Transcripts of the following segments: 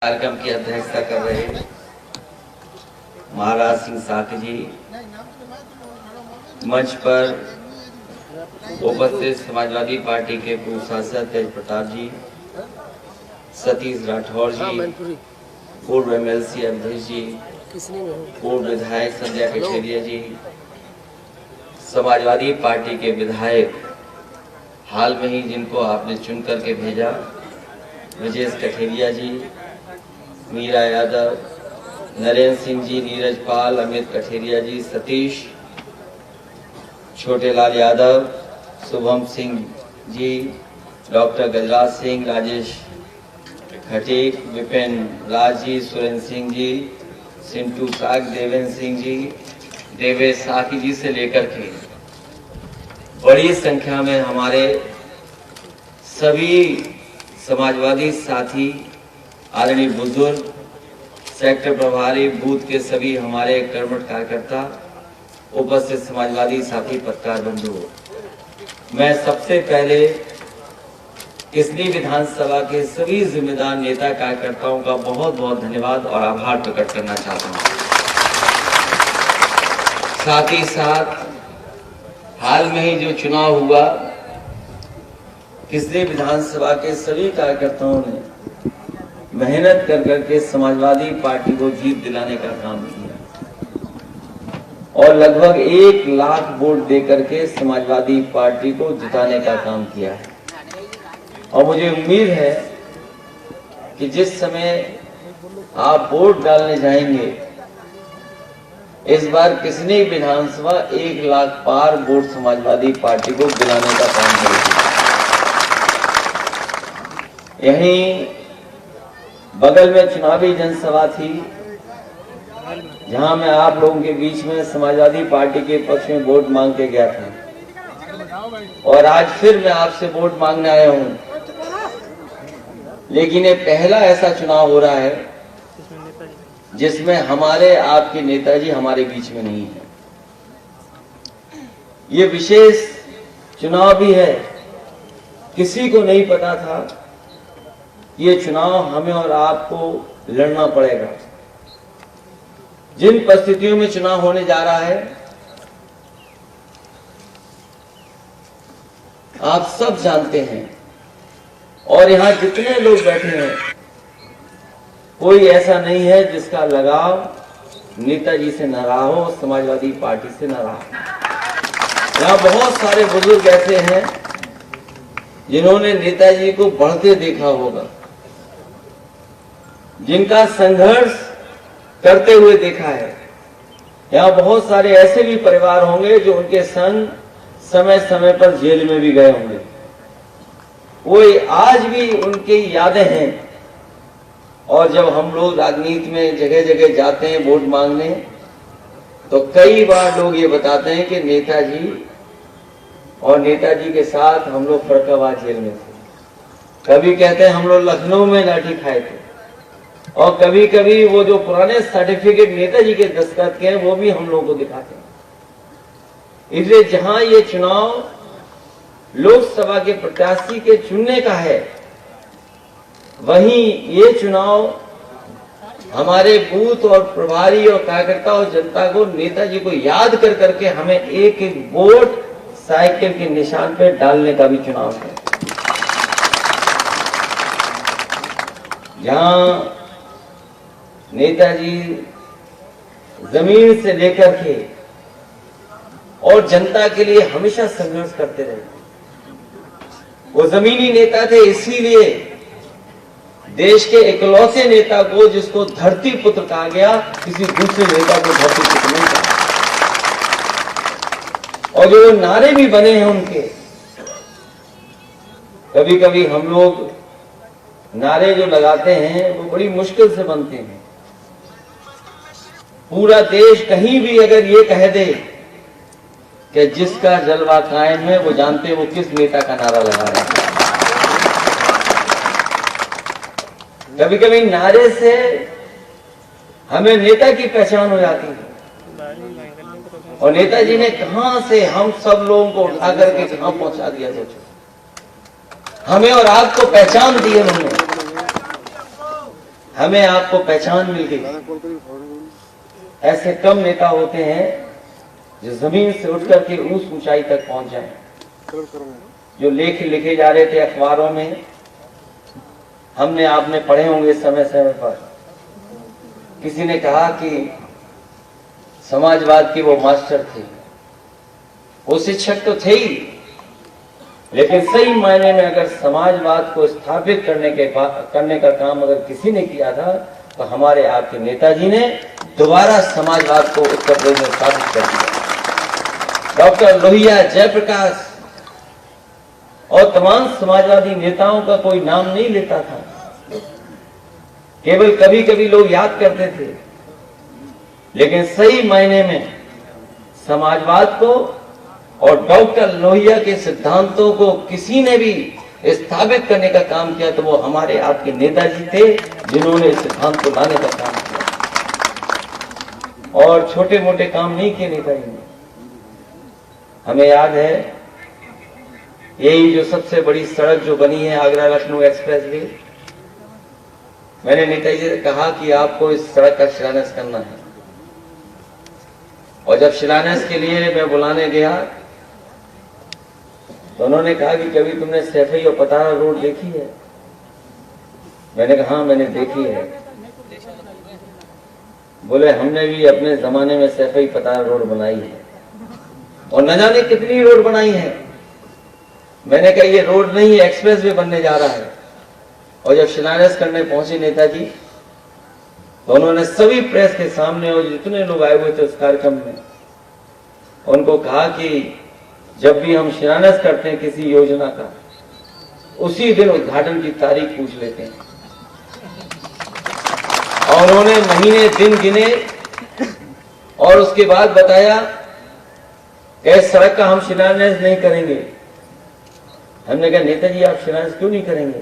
कार्यक्रम की अध्यक्षता कर रहे महाराज सिंह साकी जी, मंच पर उपस्थित समाजवादी पार्टी के पूर्व सांसद तेज प्रताप जी, सतीश राठौर जी, पूर्व एमएलसी अवधेश जी, पूर्व विधायक संजय कठेरिया जी, समाजवादी पार्टी के विधायक हाल में ही जिनको आपने चुन करके भेजा, ब्रजेश कठेरिया जी, मीरा यादव, नरेंद्र सिंह जी, नीरज पाल, अमित कठेरिया जी, सतीश, छोटेलाल यादव, शुभम सिंह जी, डॉक्टर गजराज सिंह, राजेश खटीक, विपिन राज जी, सुरेंद्र सिंह जी, सिंटू साग, देवेंद्र सिंह जी, देवेश साकी जी से लेकर के बड़ी संख्या में हमारे सभी समाजवादी साथी, आदरणीय बुजुर्ग, सेक्टर प्रभारी, बूथ के सभी हमारे कर्मठ कार्यकर्ता, उपस्थित समाजवादी साथी, पत्रकार बंधु, मैं सबसे पहले किसनी विधानसभा के सभी जिम्मेदार नेता कार्यकर्ताओं का बहुत बहुत धन्यवाद और आभार प्रकट करना चाहता हूं। साथ ही साथ हाल में ही जो चुनाव हुआ, किसनी विधानसभा के सभी कार्यकर्ताओं ने मेहनत कर करके समाजवादी पार्टी को जीत दिलाने का काम किया और लगभग 1 लाख वोट देकर के समाजवादी पार्टी को जिताने का काम किया है। और मुझे उम्मीद है कि जिस समय आप वोट डालने जाएंगे, इस बार किसनी विधानसभा 1 लाख पार वोट समाजवादी पार्टी को दिलाने का काम करेगी। यहीं बगल में चुनावी जनसभा थी, जहां मैं आप लोगों के बीच में समाजवादी पार्टी के पक्ष में वोट मांग के गया था और आज फिर मैं आपसे वोट मांगने आया हूं। लेकिन ये पहला ऐसा चुनाव हो रहा है जिसमें हमारे आपके नेताजी हमारे बीच में नहीं है। ये विशेष चुनाव भी है, किसी को नहीं पता था ये चुनाव हमें और आपको लड़ना पड़ेगा। जिन परिस्थितियों में चुनाव होने जा रहा है, आप सब जानते हैं और यहां जितने लोग बैठे हैं, कोई ऐसा नहीं है जिसका लगाव नेताजी से न रहा हो, समाजवादी पार्टी से न रहा हो। यहां बहुत सारे बुजुर्ग ऐसे हैं जिन्होंने नेताजी को बढ़ते देखा होगा, जिनका संघर्ष करते हुए देखा है। यहां बहुत सारे ऐसे भी परिवार होंगे जो उनके संग समय समय पर जेल में भी गए होंगे। वो आज भी उनकी यादें हैं। और जब हम लोग राजनीति में जगह जगह जाते हैं वोट मांगने, तो कई बार लोग ये बताते हैं कि नेताजी और नेताजी के साथ हम लोग फरक्काबाद जेल में थे। कभी कहते हैं हम लोग लखनऊ में लाठी खाए थे, और कभी कभी वो जो पुराने सर्टिफिकेट नेताजी के दस्तखत के हैं वो भी हम लोगों को दिखाते हैं। इसलिए जहां ये चुनाव लोकसभा के प्रत्याशी के चुनने का है, वहीं ये चुनाव हमारे बूथ और प्रभारी और कार्यकर्ता और जनता को नेताजी को याद कर करके हमें एक एक वोट साइकिल के निशान पे डालने का भी चुनाव है। जहां नेताजी जमीन से लेकर के और जनता के लिए हमेशा संघर्ष करते रहे। वो जमीनी नेता थे, इसीलिए देश के इकलौते नेता को जिसको धरती पुत्र कहा गया, किसी दूसरे नेता को धरती पुत्र नहीं कहा। और जो नारे भी बने हैं उनके, कभी कभी हम लोग नारे जो लगाते हैं वो बड़ी मुश्किल से बनते हैं। पूरा देश कहीं भी अगर ये कह दे कि जिसका जलवा कायम है, वो जानते हैं वो किस नेता का नारा लगा रहा है। कभी कभी नारे से हमें नेता की पहचान हो जाती है, और नेताजी ने कहां से हम सब लोगों को उठा करके कहां पहुंचा दिया। सोचो, हमें और आपको पहचान दी उन्होंने। हमें आपको पहचान मिल गई। ऐसे कम नेता होते हैं जो जमीन से उठकर के उस ऊंचाई तक पहुंच जाएं। जो लेख लिखे जा रहे थे अखबारों में, हमने आपने पढ़े होंगे समय समय पर। किसी ने कहा कि समाजवाद के वो मास्टर थे, वो शिक्षक तो थे ही, लेकिन सही मायने में अगर समाजवाद को स्थापित करने का काम अगर किसी ने किया था तो हमारे आपके नेताजी ने दोबारा समाजवाद को उत्तर प्रदेश में स्थापित कर दिया। डॉक्टर लोहिया, जयप्रकाश और तमाम समाजवादी नेताओं का कोई नाम नहीं लेता था, केवल कभी कभी लोग याद करते थे, लेकिन सही मायने में समाजवाद को और डॉक्टर लोहिया के सिद्धांतों को किसी ने भी स्थापित करने का काम किया तो वो हमारे आपके नेताजी थे, जिन्होंने सिद्धांत को लाने का काम किया। और छोटे मोटे काम नहीं किए नेताजी ने। हमें याद है यही जो सबसे बड़ी सड़क जो बनी है आगरा लखनऊ एक्सप्रेस वे, मैंने नेताजी से कहा कि आपको इस सड़क का शिलान्यास करना है। और जब शिलान्यास के लिए मैं बुलाने गया तो उन्होंने कहा कि कभी तुमने सैफई और पतारा रोड देखी है? मैंने कहा हाँ मैंने देखी है। बोले हमने भी अपने जमाने में सैफई पतारा रोड बनाई है और न जाने कितनी रोड बनाई है। मैंने कहा ये रोड नहीं है, एक्सप्रेस वे बनने जा रहा है। और जब शिलान्यास करने पहुंचे नेताजी तो उन्होंने सभी प्रेस के सामने और जितने लोग आए हुए थे उस कार्यक्रम में उनको कहा कि जब भी हम शिलान्यास करते हैं किसी योजना का, उसी दिन उद्घाटन की तारीख पूछ लेते हैं। और उन्होंने महीने दिन गिने और उसके बाद बताया कि इस सड़क का हम शिलान्यास नहीं करेंगे। हमने कहा नेताजी आप शिलान्यास क्यों नहीं करेंगे?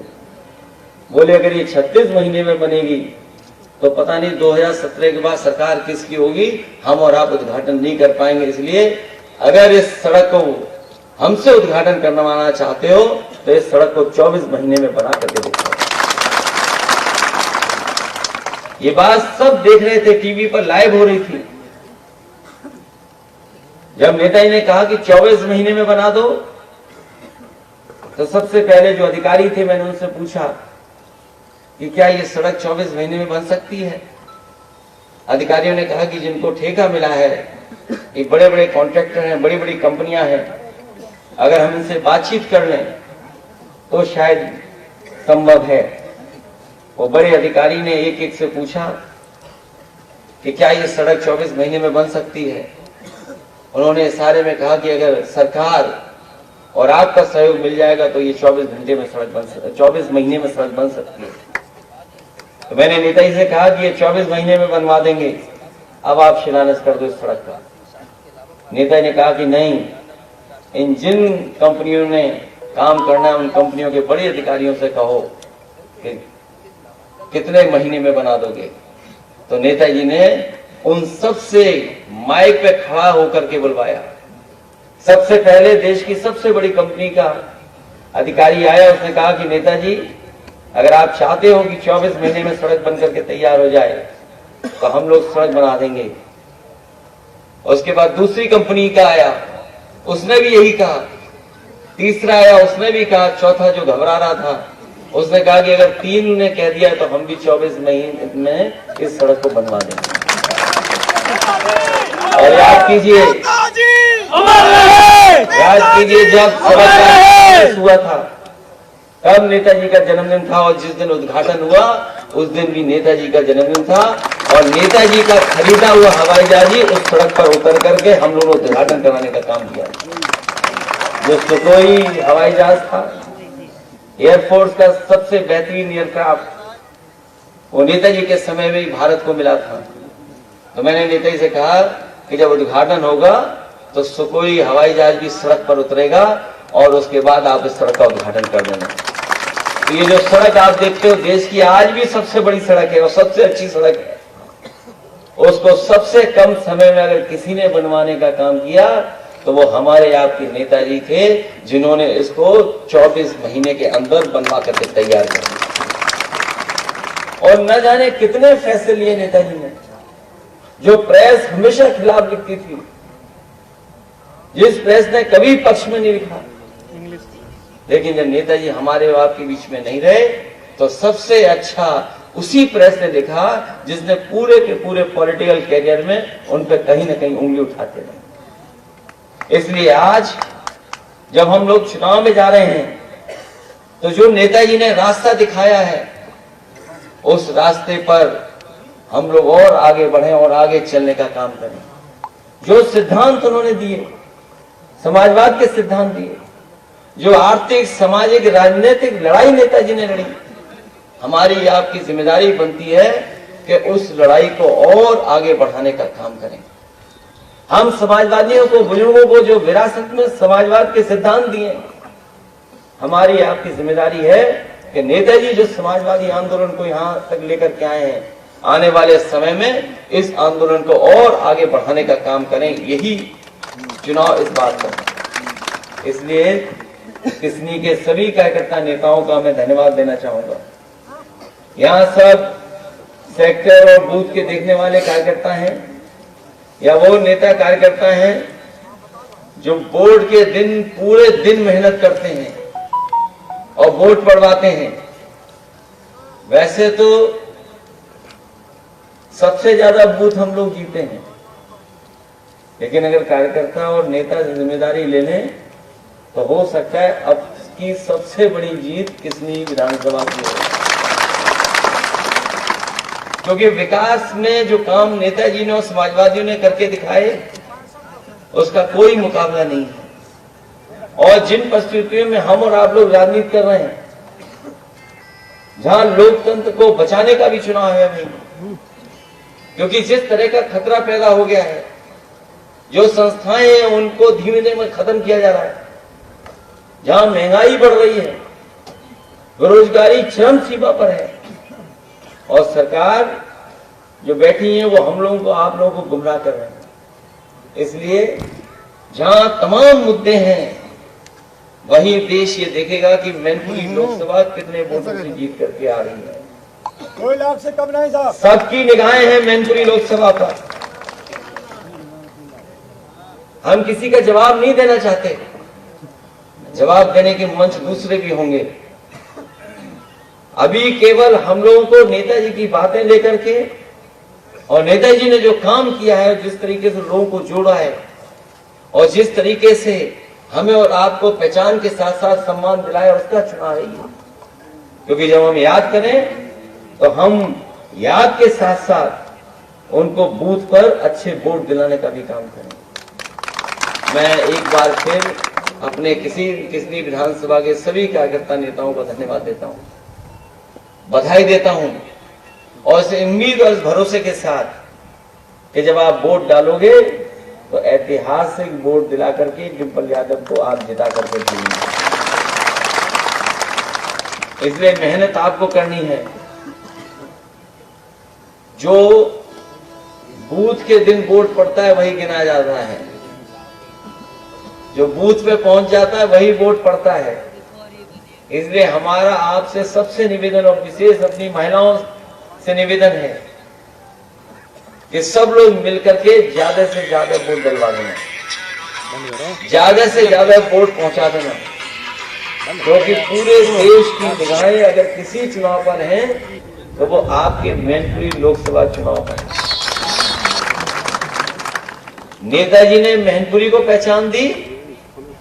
बोले अगर ये 36 महीने में बनेगी तो पता नहीं 2017 के बाद सरकार किसकी होगी, हम और आप उद्घाटन नहीं कर पाएंगे। इसलिए अगर इस सड़क को हमसे उद्घाटन करवाना चाहते हो तो इस सड़क को 24 महीने में बना करके दिखाओ। ये बात सब देख रहे थे, टीवी पर लाइव हो रही थी। जब नेताजी ने कहा कि 24 महीने में बना दो तो सबसे पहले जो अधिकारी थे मैंने उनसे पूछा कि क्या ये सड़क 24 महीने में बन सकती है? अधिकारियों ने कहा कि जिनको ठेका मिला है ये बड़े बड़े कॉन्ट्रैक्टर हैं, बड़ी बड़ी कंपनियां हैं, अगर हम इनसे बातचीत कर लें तो शायद संभव है। वो बड़े अधिकारी ने एक एक से पूछा कि क्या ये सड़क 24 महीने में बन सकती है? उन्होंने सारे में कहा कि अगर सरकार और आपका सहयोग मिल जाएगा तो ये 24 महीने में सड़क बन सकती है। तो मैंने नेताजी से कहा कि ये 24 महीने में बनवा देंगे, अब आप शिलान्यास कर दो इस सड़क का। नेताजी ने कहा कि नहीं, इन जिन कंपनियों ने काम करना है उन कंपनियों के बड़े अधिकारियों से कहो कि कितने महीने में बना दोगे। तो नेताजी ने उन सबसे माइक पे खड़ा होकर के बुलवाया। सबसे पहले देश की सबसे बड़ी कंपनी का अधिकारी आया, उसने कहा कि नेताजी अगर आप चाहते हो कि 24 महीने में सड़क बनकर के तैयार हो जाए तो हम लोग सड़क बना देंगे। उसके बाद दूसरी कंपनी का आया, उसने भी यही कहा। तीसरा आया, उसने भी कहा। चौथा जो घबरा रहा था उसने कहा कि अगर 3 ने कह दिया तो हम भी 24 महीने में इस सड़क को बनवा देंगे। और याद कीजिए जब सड़क हुआ था तब नेताजी का जन्मदिन था और जिस दिन उद्घाटन हुआ उस दिन भी नेताजी का जन्मदिन था और नेताजी का खरीदा हुआ हवाई जहाज उस सड़क पर उतर करके हम लोगों ने उद्घाटन कराने का काम किया। जो सुखोई हवाई जहाज था, एयरफोर्स का सबसे बेहतरीन एयरक्राफ्ट, वो नेताजी के समय में ही भारत को मिला था। तो मैंने नेताजी से कहा कि जब उद्घाटन होगा तो सुखोई हवाई जहाज भी सड़क पर उतरेगा और उसके बाद आप इस सड़क का उद्घाटन कर देना। तो ये जो सड़क आप देखते हो देश की आज भी सबसे बड़ी सड़क है और सबसे अच्छी सड़क है। उसको सबसे कम समय में अगर किसी ने बनवाने का काम किया तो वो हमारे आपके नेताजी थे, जिन्होंने इसको 24 महीने के अंदर बनवा करके तैयार कर दिया। और न जाने कितने फैसले लिए नेताजी ने, जो प्रेस हमेशा खिलाफ लिखती थी, जिस प्रेस ने कभी पक्ष में नहीं लिखा। लेकिन जब नेताजी हमारे और आपके बीच में नहीं रहे तो सबसे अच्छा उसी प्रेस ने लिखा जिसने पूरे के पूरे पॉलिटिकल कैरियर में उन पर कहीं ना कहीं उंगली उठाते रहे। इसलिए आज जब हम लोग चुनाव में जा रहे हैं तो जो नेताजी ने रास्ता दिखाया है उस रास्ते पर हम लोग और आगे बढ़े और आगे चलने का काम करें। जो सिद्धांत उन्होंने दिए, समाजवाद के सिद्धांत दिए, जो आर्थिक सामाजिक राजनीतिक लड़ाई नेताजी ने लड़ी, हमारी आपकी जिम्मेदारी बनती है कि उस लड़ाई को और आगे बढ़ाने का काम करें। हम समाजवादियों को, बुजुर्गों को जो विरासत में समाजवाद के सिद्धांत दिए, हमारी आपकी जिम्मेदारी है कि नेताजी जो समाजवादी आंदोलन को यहां तक लेकर के आए हैं, आने वाले समय में इस आंदोलन को और आगे बढ़ाने का काम करें। यही चुनाव इस बात का। इसलिए किसनी के सभी कार्यकर्ता नेताओं का मैं धन्यवाद देना चाहूंगा। यहाँ सब सेक्टर और बूथ के देखने वाले कार्यकर्ता हैं या वो नेता कार्यकर्ता हैं जो वोट के दिन पूरे दिन मेहनत करते हैं और वोट पड़वाते हैं। वैसे तो सबसे ज्यादा बूथ हम लोग जीते हैं, लेकिन अगर कार्यकर्ता और नेता जिम्मेदारी ले लें तो हो सकता है अब की सबसे बड़ी जीत किसनी विधानसभा की है। क्योंकि विकास में जो काम नेताजी ने और समाजवादियों ने करके दिखाए उसका कोई मुकाबला नहीं है। और जिन परिस्थितियों में हम और आप लोग राजनीति कर रहे हैं, जहां लोकतंत्र को बचाने का भी चुनाव है अभी, क्योंकि जिस तरह का खतरा पैदा हो गया है, जो संस्थाएं हैं उनको धीमे धीमे खत्म किया जा रहा है, जहां महंगाई बढ़ रही है, बेरोजगारी चरम सीमा पर है और सरकार जो बैठी है वो हम लोगों को, आप लोगों को गुमराह कर रहे हैं। इसलिए जहां तमाम मुद्दे हैं वहीं देश ये देखेगा कि मैनपुरी लोकसभा कितने वोटों से जीत करके आ रही है। 2 लाख से कम नहीं साहब। सबकी निगाहें हैं मैनपुरी लोकसभा पर। हम किसी का जवाब नहीं देना चाहते, जवाब देने के मंच दूसरे भी होंगे। अभी केवल हम लोगों को नेताजी की बातें लेकर के और नेताजी ने जो काम किया है, जिस तरीके से लोगों को जोड़ा है और जिस तरीके से हमें और आपको पहचान के साथ साथ सम्मान दिलाया, उसका चुनाव है ये। क्योंकि जब हम याद करें तो हम याद के साथ साथ उनको बूथ पर अच्छे वोट दिलाने का भी काम करें। मैं एक बार फिर अपने किसी विधानसभा के सभी कार्यकर्ता नेताओं को धन्यवाद देता हूं, बधाई देता हूं और इस उम्मीद और इस भरोसे के साथ कि जब आप वोट डालोगे तो ऐतिहासिक वोट दिला करके डिम्पल यादव को आप जिता करके देंगे। इसलिए मेहनत आपको करनी है। जो बूथ के दिन वोट पड़ता है वही गिना जाता है, जो बूथ पे पहुंच जाता है वही वोट पड़ता है। इसलिए हमारा आपसे सबसे निवेदन और विशेष अपनी महिलाओं से निवेदन है कि सब लोग मिलकर के ज्यादा से ज्यादा वोट दिलवा देना, ज्यादा से ज्यादा वोट पहुंचा देना, क्योंकि पूरे देश की निगाहें अगर किसी चुनाव पर हैं तो वो आपके मैनपुरी लोकसभा चुनाव पर है। नेताजी ने मैनपुरी को पहचान दी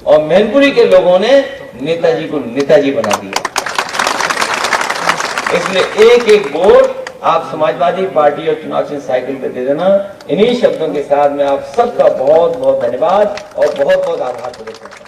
और मैनपुरी के लोगों ने नेताजी को नेताजी बना दिया। इसलिए एक एक वोट आप समाजवादी पार्टी और चुनाव चिन्ह साइकिल पे दे देना। इन्हीं शब्दों के साथ मैं आप सबका बहुत बहुत धन्यवाद और बहुत बहुत आभार प्रकट करता हूं।